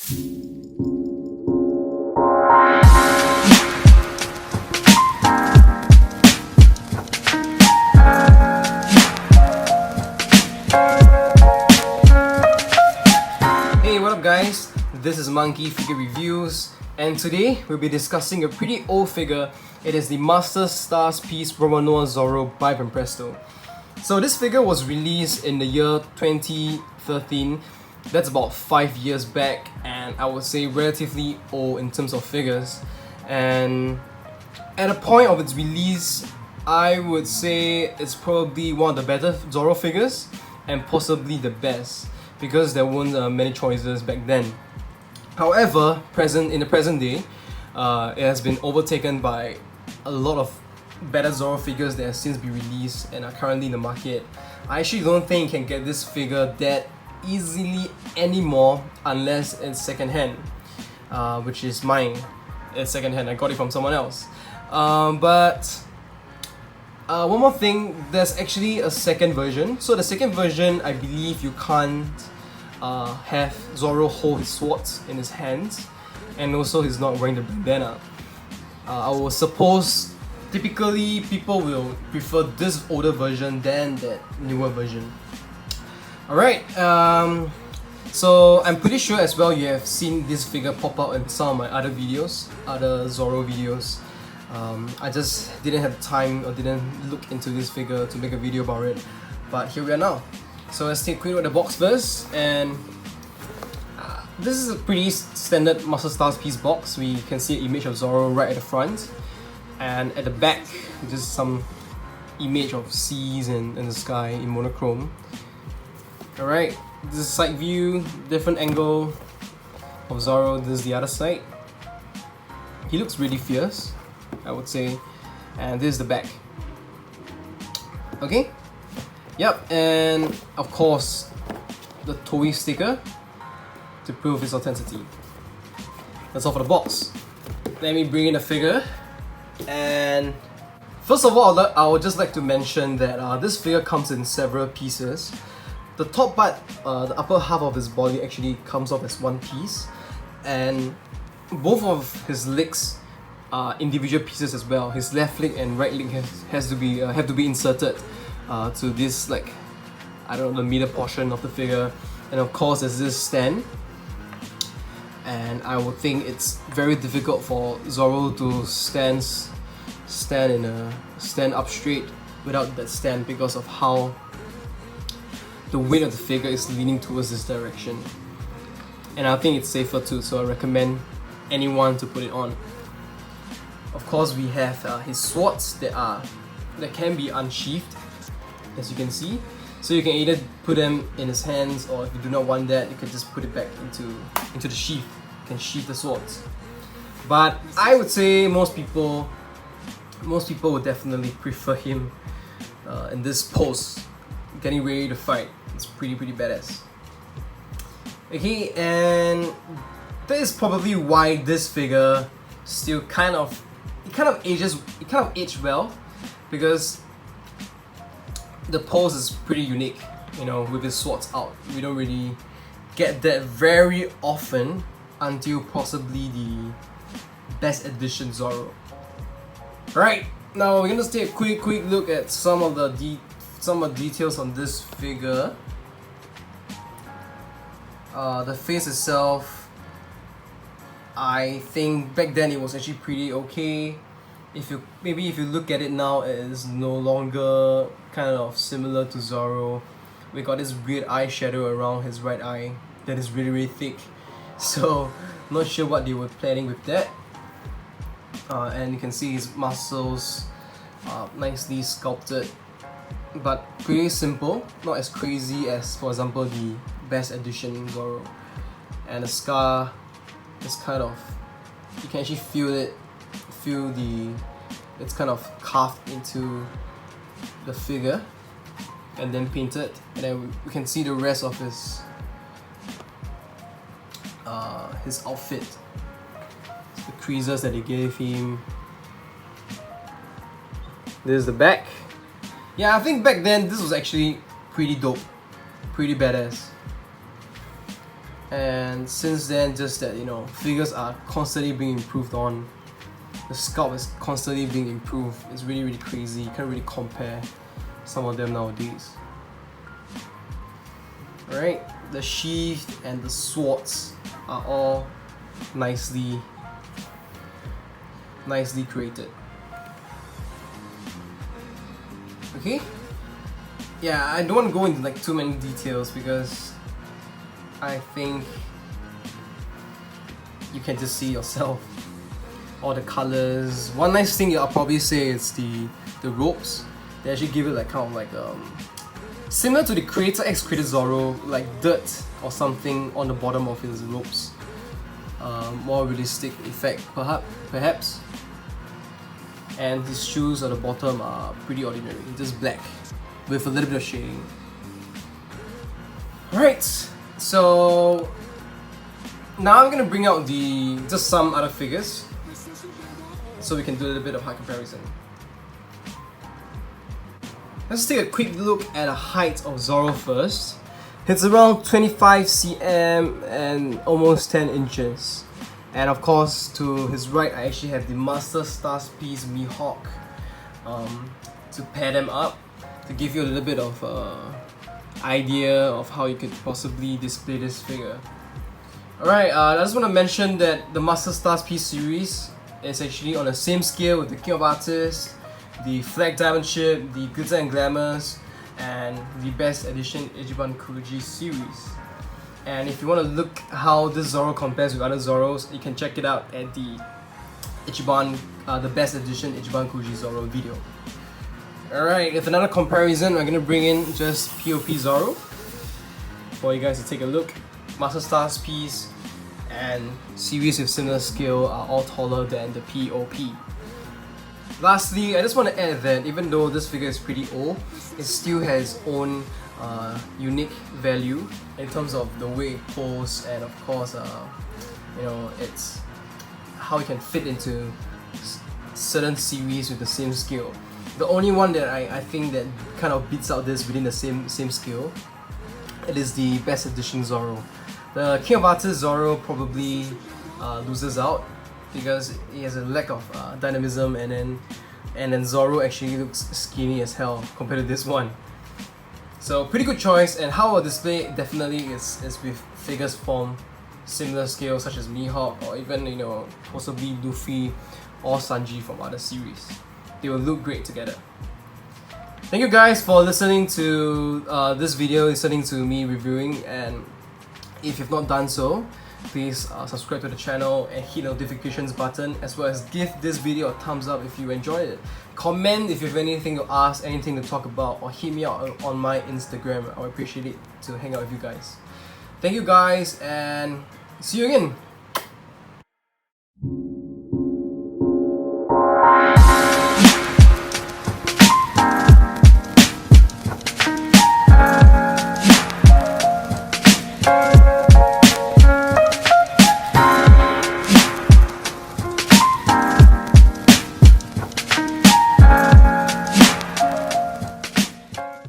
Hey, what up guys? This is Monkey Figure Reviews, and today we'll be discussing a pretty old figure. It is the Master Stars piece RORONOA ZORO by BANPRESTO. So this figure was released in the year 2013. That's about 5 years back, and I would say relatively old in terms of figures. And at the point of its release, I would say it's probably one of the better Zoro figures, and possibly the best, because there weren't many choices back then. However, in the present day, it has been overtaken by a lot of better Zoro figures that have since been released and are currently in the market. I actually don't think you can get this figure that easily anymore unless it's secondhand, which is mine. It's secondhand. I got it from someone else. But one more thing, there's actually a second version. So the second version, I believe you can't have Zoro hold his swords in his hands, and also he's not wearing the bandana. I will suppose typically people will prefer this older version than that newer version. Alright, so I'm pretty sure as well you have seen this figure pop out in some of my other videos, other Zoro videos. I just didn't have time or didn't look into this figure to make a video about it, but here we are now. So let's take a quick look at the box first, and this is a pretty standard Master Stars piece box. We can see an image of Zoro right at the front, and at the back just some image of seas and the sky in monochrome. Alright, this is side view, different angle of Zoro. This is the other side. He looks really fierce, I would say, and this is the back. Okay, yep, and of course the Toei sticker to prove its authenticity. That's all for the box. Let me bring in the figure, and first of all I would just like to mention that this figure comes in several pieces. The top part, the upper half of his body actually comes off as one piece, and both of his legs are individual pieces as well. His left leg and right leg have to be inserted to this, like, I don't know, the middle portion of the figure. And of course there's this stand, and I would think it's very difficult for Zoro to stand up straight without that stand, because of how the weight of the figure is leaning towards this direction. And I think it's safer too, so I recommend anyone to put it on. Of course, we have his swords that can be unsheathed, as you can see. So you can either put them in his hands, or if you do not want that, you can just put it back into the sheath. You can sheath the swords. But I would say most people would definitely prefer him in this pose, getting ready to fight. It's pretty badass. Okay, and that is probably why this figure still kind of aged well, because the pose is pretty unique, you know, with his swords out. We don't really get that very often until possibly the best edition Zoro. Alright, now we're gonna take a quick look at some of the details on this figure. The face itself, I think back then it was actually pretty okay. If you look at it now, it is no longer kind of similar to Zoro. We got this weird eyeshadow around his right eye that is really thick. So not sure what they were planning with that. And you can see his muscles nicely sculpted, but pretty simple, not as crazy as, for example, the best edition Zoro. And the scar is kind of, you can actually it's kind of carved into the figure and then painted, and then we can see the rest of his outfit, the creases that they gave him. This is the back. Yeah, I think back then this was actually pretty dope, pretty badass. and since then, just that, figures are constantly being improved on. The sculpt is constantly being improved. It's really crazy. You can't really compare some of them nowadays. Alright, the sheath and the swords are all nicely created. Okay? Yeah, I don't want to go into like too many details because I think you can just see yourself all the colors. One nice thing I'll probably say is the ropes. They actually give it like kind of like similar to the Creator X Creator Zoro, like dirt or something on the bottom of his ropes. More realistic effect perhaps. And his shoes on the bottom are pretty ordinary, just black with a little bit of shading. Alright, so now I'm gonna bring out just some other figures so we can do a little bit of height comparison. Let's take a quick look at the height of Zoro first. It's around 25 cm and almost 10 inches. And of course, to his right, I actually have the Master Stars piece Mihawk to pair them up to give you a little bit of idea of how you could possibly display this figure. Alright, I just want to mention that the Master Stars piece series is actually on the same scale with the King of Artists, the Flag Diamond Ship, the Glitter and Glamours, and the Best Edition Ichiban Kuji series. And if you want to look how this Zoro compares with other Zoros, you can check it out at the the Best Edition Ichiban Kuji Zoro video. Alright, with another comparison, I'm gonna bring in just POP Zoro for you guys to take a look. Master Stars piece and series with similar scale are all taller than the POP. Lastly, I just want to add that even though this figure is pretty old, it still has its own unique value in terms of the way it poses, and of course, it's how it can fit into certain series with the same scale. The only one that I think that kind of beats out this within the same scale, it is the Best Edition Zoro. The King of Artists Zoro probably loses out because he has a lack of dynamism, and then Zoro actually looks skinny as hell compared to this one. So pretty good choice, and how I'll display definitely is with figures from similar scale such as Mihawk or even possibly Luffy or Sanji from other series. They will look great together. Thank you guys for listening to this video, listening to me reviewing, and if you've not done so, please subscribe to the channel and hit the notifications button, as well as give this video a thumbs up if you enjoyed it. Comment if you have anything to ask, anything to talk about, or hit me out on my Instagram. I would appreciate it to hang out with you guys. Thank you guys, and see you again.